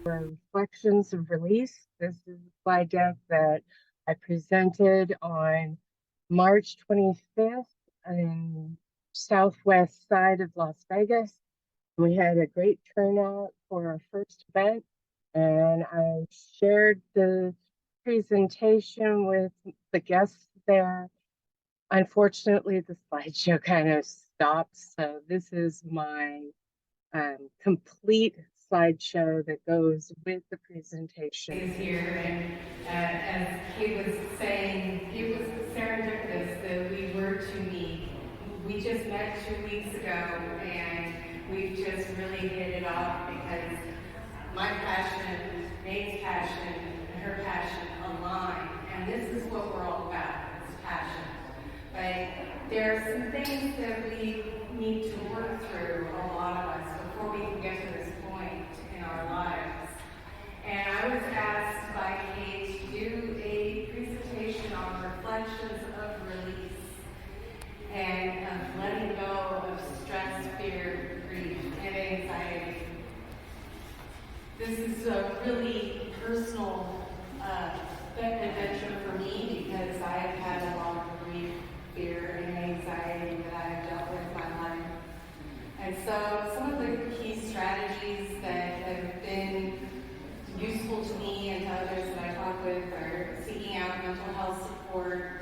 Reflections of Release. This is a slide deck that I presented on March 25th in southwest side of Las Vegas. We had a great turnout for our first event, and I shared the presentation with the guests there. Unfortunately, the slideshow kind of stopped, so this is my complete slideshow that goes with the presentation. Is here, and as Kate was saying, it was serendipitous that we were to meet. We just met 2 weeks ago, and we've just really hit it off because my passion, Nate's passion, and her passion align, and this is what we're all about, it's passion. But there are some things that we need to work through, a lot of us, before we can get to this point in our lives. And I was asked by Kate to do a presentation on reflections of release and of letting go of stress, fear, grief, and anxiety. This is a really personal adventure for me because I have had a lot of grief, fear, and anxiety that I have dealt with in my life. And so some of the key strategies that have been useful to me and to others that I talk with are seeking out mental health support,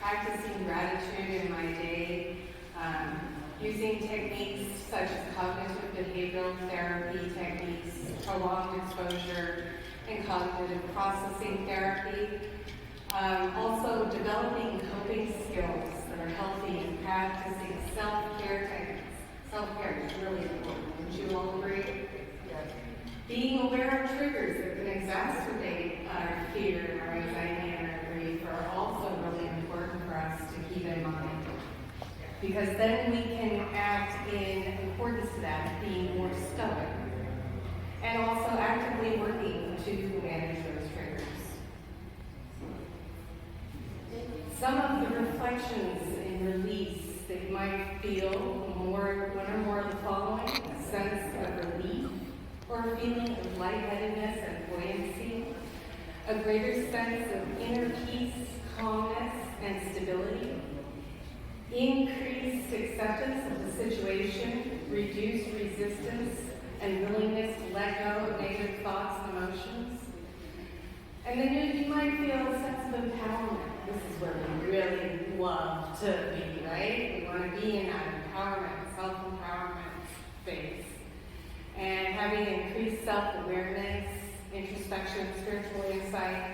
practicing gratitude in my day, using techniques such as cognitive behavioral therapy techniques, prolonged exposure, and cognitive processing therapy. Also developing coping skills that are healthy and practicing self-care techniques. Self-care is really important. Would you all agree? Yes. Being aware of triggers that can exacerbate our fear, our anxiety, and our grief are also really important for us to keep in mind. Because then we can act in accordance to that, being more stoic. And also actively working to manage those triggers. Some of the reflections in release that you might feel one or more of the following: a sense of relief or a feeling of lightheadedness and buoyancy, a greater sense of inner peace, calmness, and stability, increased acceptance of the situation, reduced resistance, and willingness to let go of negative thoughts and emotions. And then you might feel a sense of empowerment. This is where we really love to be, right? We want to be in that empowerment, self-empowerment phase. And having increased self-awareness, introspection, spiritual insight,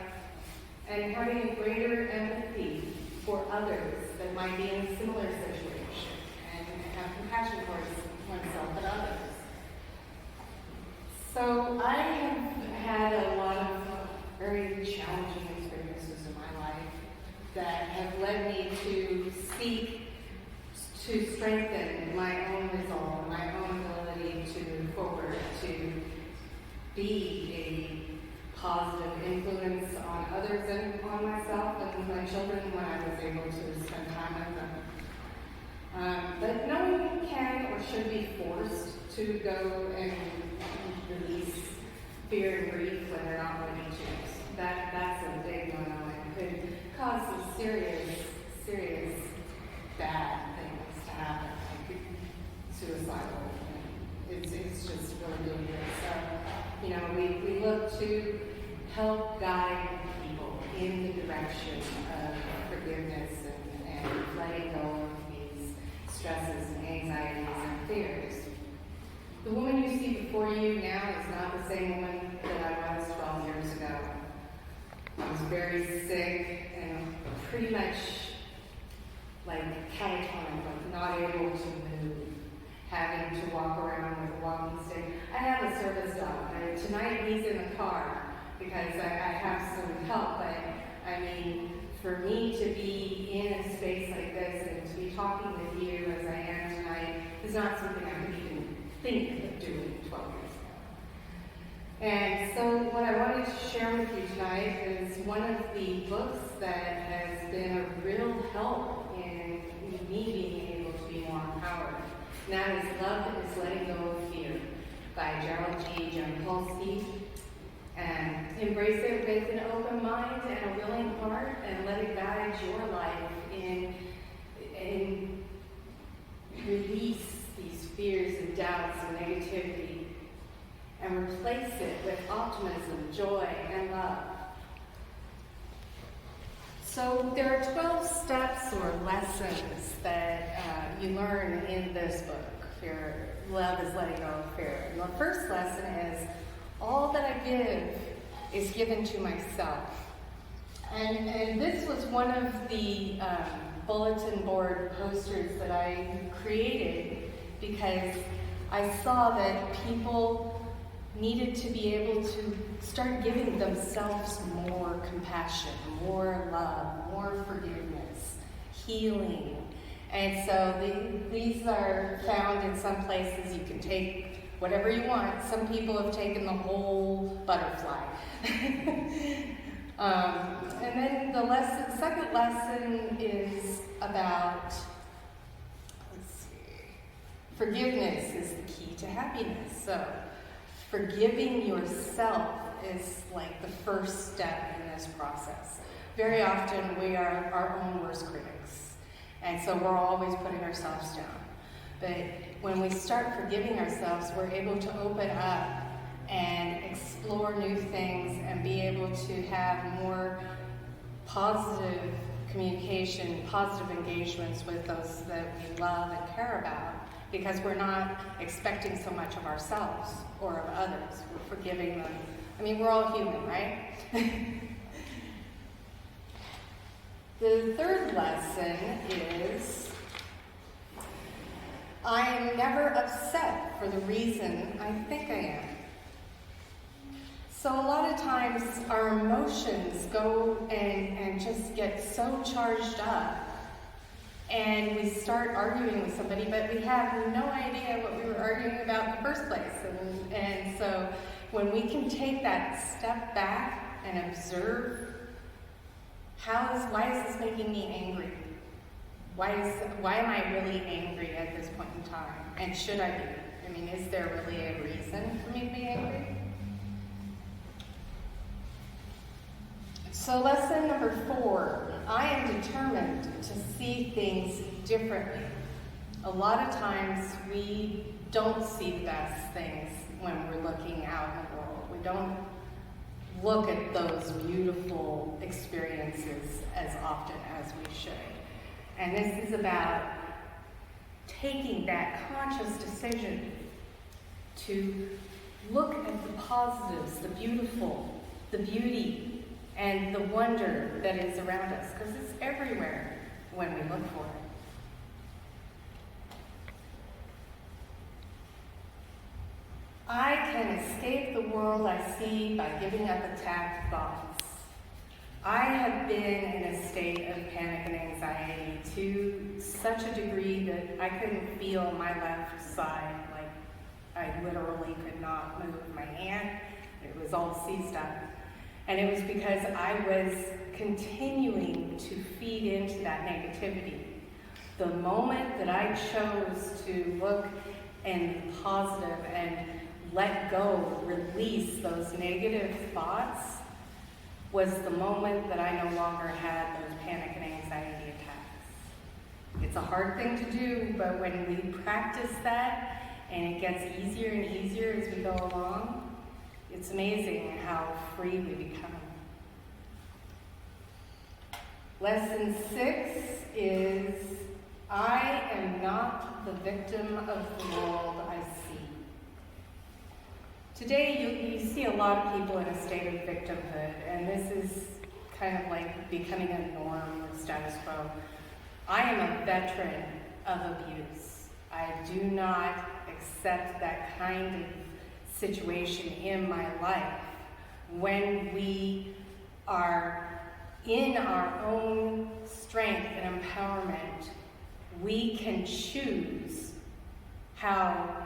and having a greater empathy for others that might be in a similar situation, and have compassion towards oneself and others. So I have had a lot of very challenging experiences in my life that have led me to seek to strengthen my own resolve, my own ability to move forward, to be a positive influence on others and on myself and my children when I was able to spend time with them. But no one can or should be forced to go and release fear and grief when they're not ready to. That's a big no-no and could cause some serious bad things to happen, like suicidal. It's just really dangerous. So, we look to help guide people in the direction of forgiveness and letting go of these stresses and anxieties and fears. The woman you see before you now is not the same woman that I was 12 years ago. I was very sick and pretty much like catatonic, like not able to move, having to walk around with a walking stick. I have a service dog. Tonight he's in the car because I have some help, but I mean, for me to be in a space like this and to be talking with you as I am tonight is not something I could even think of doing 12 years ago. And so what I wanted to share with you tonight is one of the books that has been a real help in me being able to be more empowered. And that is Love is Letting Go of Fear by Gerald G. Jampolsky. And embrace it with an open mind and a willing heart, and let it guide your life in release these fears and doubts and negativity, and replace it with optimism, joy, and love. So there are 12 steps or lessons that you learn in this book. Fear, love is letting go of fear. And the first lesson is, all that I give is given to myself. And this was one of the bulletin board posters that I created because I saw that people needed to be able to start giving themselves more compassion, more love, more forgiveness, healing. And so these are found in some places. You can take whatever you want. Some people have taken the whole butterfly. And then the second lesson is about, forgiveness is the key to happiness. So forgiving yourself is like the first step in this process. Very often we are our own worst critics. And so we're always putting ourselves down. But when we start forgiving ourselves, we're able to open up and explore new things and be able to have more positive communication, positive engagements with those that we love and care about, because we're not expecting so much of ourselves or of others. We're forgiving them. I mean, we're all human, right? The third lesson is, I am never upset for the reason I think I am. So a lot of times our emotions go and just get so charged up, and we start arguing with somebody, but we have no idea what we were arguing about in the first place. And so when we can take that step back and observe, why is this making me angry? Why am I really angry at this point in time? And should I be? I mean, is there really a reason for me to be angry? So lesson number 4, I am determined to see things differently. A lot of times we don't see the best things when we're looking out in the world. We don't look at those beautiful experiences as often as we should. And this is about taking that conscious decision to look at the positives, the beautiful, the beauty, and the wonder that is around us, because it's everywhere when we look for it. I can escape the world I see by giving up attacked thoughts. I have been in a state of panic and anxiety to such a degree that I couldn't feel my left side. Like, I literally could not move my hand. It was all seized up. And it was because I was continuing to feed into that negativity. The moment that I chose to look and positive and let go, release those negative thoughts, was the moment that I no longer had those panic and anxiety attacks. It's a hard thing to do, but when we practice that and it gets easier and easier as we go along, it's amazing how free we become. Lesson 6 is, I am not the victim of the world I see. Today, you see a lot of people in a state of victimhood, and this is kind of like becoming a norm or status quo. I am a veteran of abuse. I do not accept that kind of situation in my life. When we are in our own strength and empowerment, we can choose how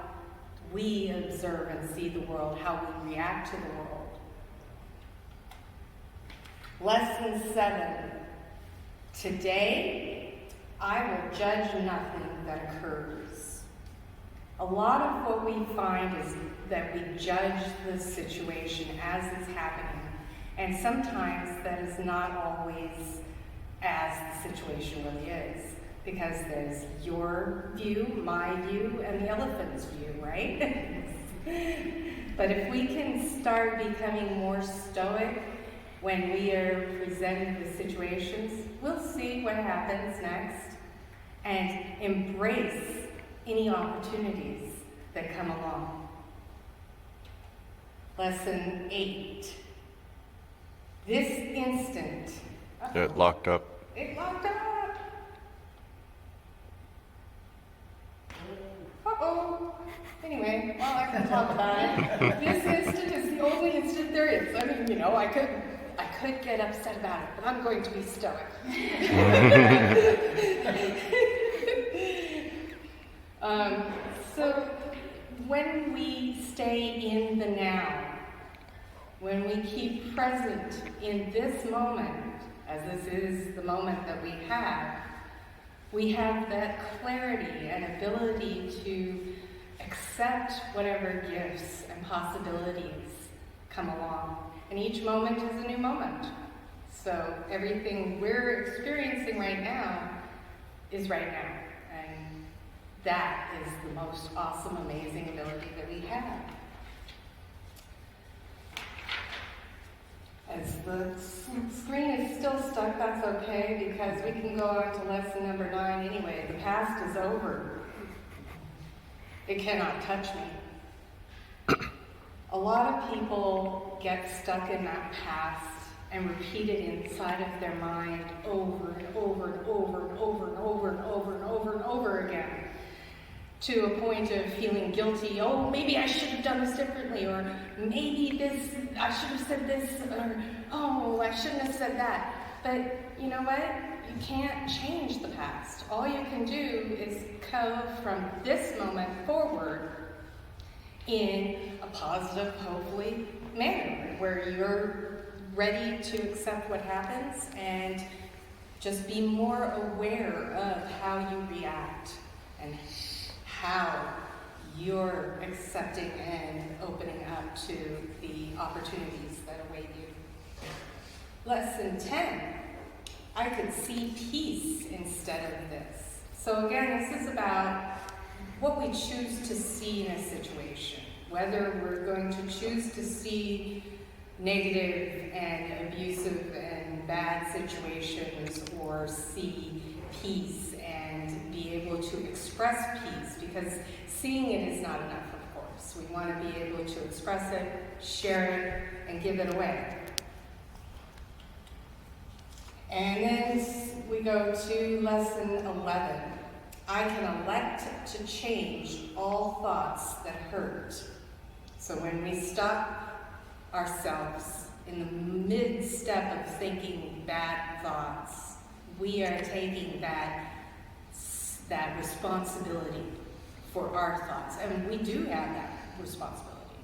we observe and see the world, how we react to the world. Lesson 7. Today, I will judge nothing that occurs. A lot of what we find is that we judge the situation as it's happening, and sometimes that is not always as the situation really is, because there's your view, my view, and the elephant's view, right? But if we can start becoming more stoic when we are presented with situations, we'll see what happens next and embrace any opportunities that come along. Lesson 8. This instant. It locked up. It locked up. Uh-oh. Anyway, well, I can talk about it. This instant is the only instant there is. I mean, you know, I could get upset about it, but I'm going to be stoic. So when we stay in the now, when we keep present in this moment, as this is the moment that we have that clarity and ability to accept whatever gifts and possibilities come along. And each moment is a new moment. So everything we're experiencing right now is right now. And that is the most awesome, amazing ability that we have. As the screen is still stuck, that's okay, because we can go on to lesson number 9 anyway. The past is over. It cannot touch me. A lot of people get stuck in that past and repeat it inside of their mind over and over and over and over and over and over and over and over again, to a point of feeling guilty. Oh, maybe I should have done this differently, or maybe this, I should have said this, or oh, I shouldn't have said that. But you know what? You can't change the past. All you can do is go from this moment forward in a positive, hopefully, manner, where you're ready to accept what happens and just be more aware of how you react and how you're accepting and opening up to the opportunities that await you. Lesson 10, I could see peace instead of this. So again, this is about what we choose to see in a situation, whether we're going to choose to see negative and abusive and bad situations, or see peace and be able to express peace, because seeing it is not enough, of course. We want to be able to express it, share it, and give it away. And then we go to lesson 11. I can elect to change all thoughts that hurt. So when we stop ourselves in the mid-step of thinking bad thoughts, we are taking that responsibility for our thoughts. And we do have that responsibility.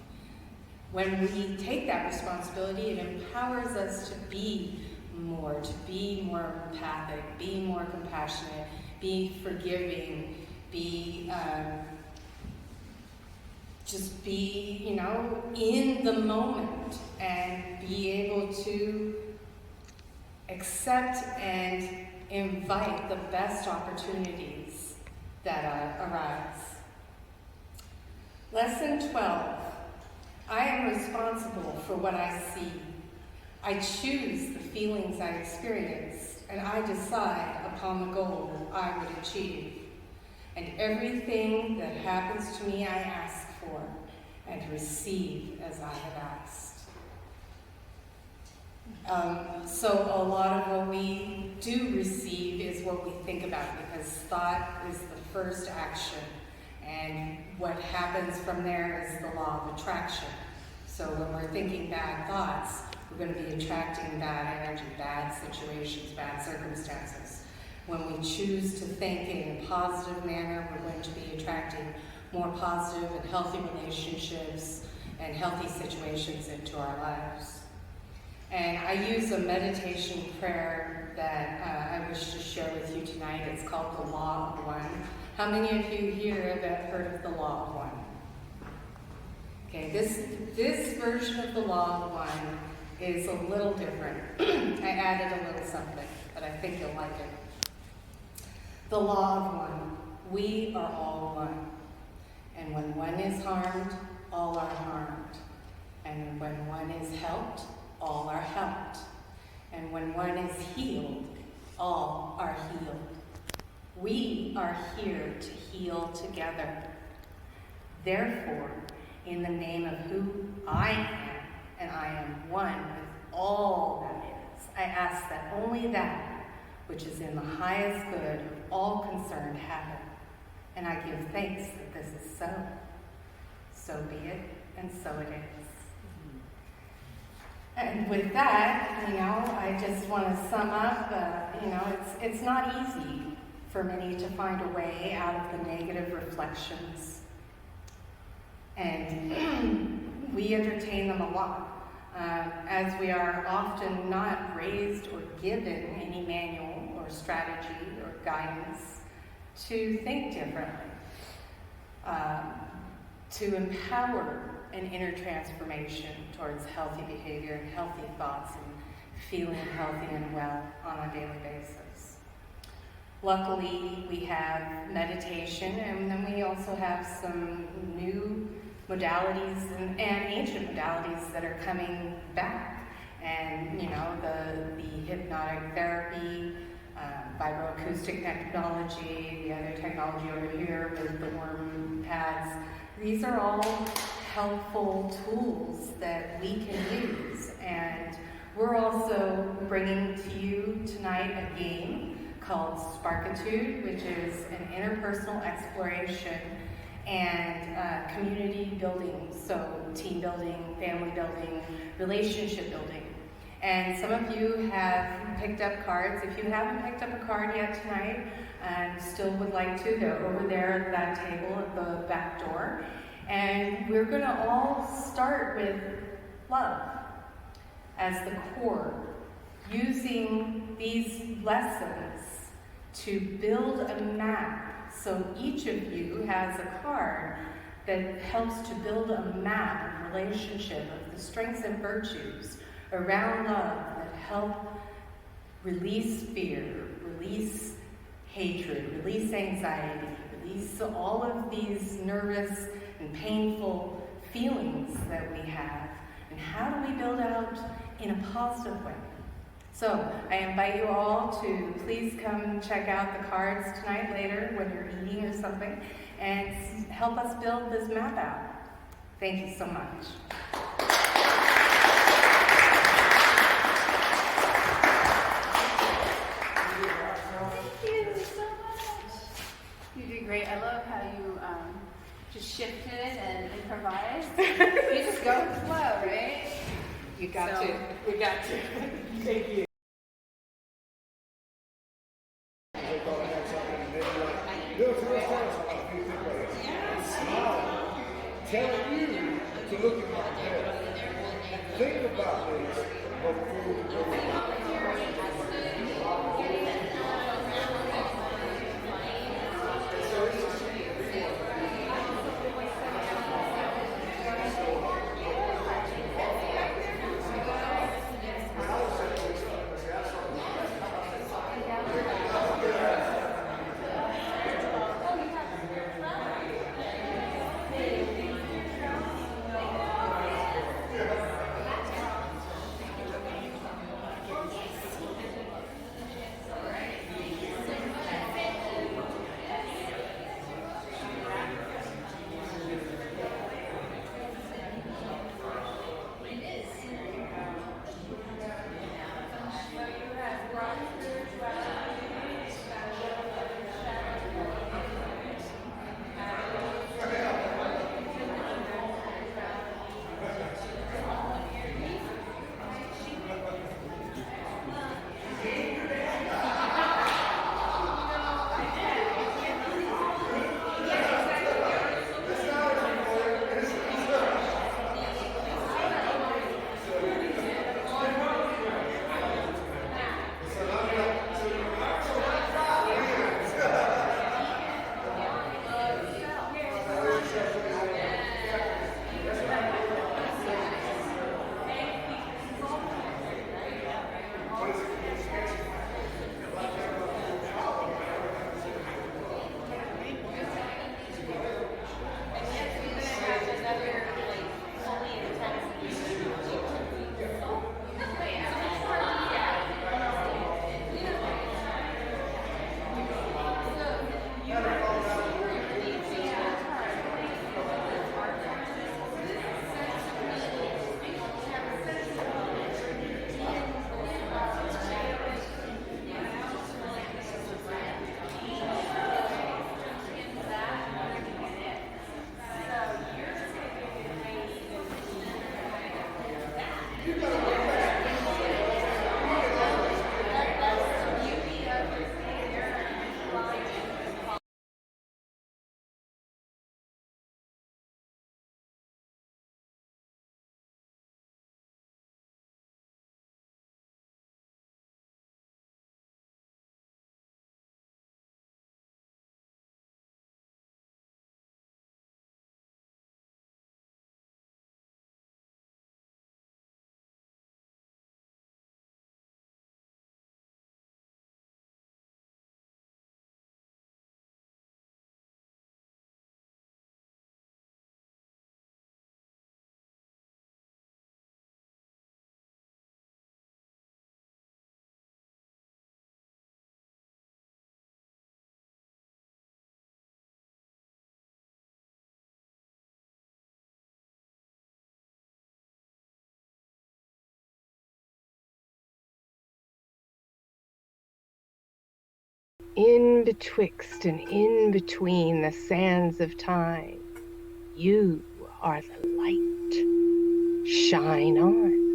When we take that responsibility, it empowers us to be more empathic, be more compassionate, be forgiving, just be, in the moment, and be able to accept and invite the best opportunities that arise. Lesson 12. I am responsible for what I see. I choose the feelings I experience, and I decide upon the goal I would achieve. And everything that happens to me, I ask for and receive as I have asked. So a lot of what we do receive is what we think about, because thought is the first action, and what happens from there is the law of attraction. So when we're thinking bad thoughts, we're going to be attracting bad energy, bad situations, bad circumstances. When we choose to think in a positive manner, we're going to be attracting more positive and healthy relationships and healthy situations into our lives. And I use a meditation prayer that I wish to share with you tonight. It's called the Law of One. How many of you here have heard of the Law of One? Okay, this version of the Law of One is a little different. I added a little something, but I think you'll like it. The Law of One. We are all one. And when one is harmed, all are harmed. And when one is helped, all are helped. And when one is healed, all are healed. We are here to heal together. Therefore, in the name of who I am, and I am one with all that is, I ask that only that which is in the highest good of all concerned happen. And I give thanks that this is so. So be it, and so it is. And with that, I just want to sum up, it's not easy for many to find a way out of the negative reflections. And we entertain them a lot, as we are often not raised or given any manual or strategy or guidance to think differently, to empower an inner transformation towards healthy behavior and healthy thoughts and feeling healthy and well on a daily basis. Luckily, we have meditation, and then we also have some new modalities and ancient modalities that are coming back. And, the hypnotic therapy, vibroacoustic technology, the other technology over here with the worm pads. These are all helpful tools that we can use. And we're also bringing to you tonight a game called Sparkitude, which is an interpersonal exploration and community building. So team building, family building, relationship building. And some of you have picked up cards. If you haven't picked up a card yet tonight and still would like to, they're over there at that table at the back door. And we're going to all start with love as the core, using these lessons to build a map. So each of you has a card that helps to build a map of relationship of the strengths and virtues around love that help release fear, release hatred, release anxiety, release all of these nervous and painful feelings that we have. And how do we build out in a positive way? So I invite you all to please come check out the cards tonight later when you're eating or something and help us build this map out. Thank you so much. Great. I love how you just shifted and improvised. You just go with the flow, right? You got to. We got to. Thank you. Telling you to look at my head. Think about this before In betwixt and in between the sands of time, you are the light. Shine on.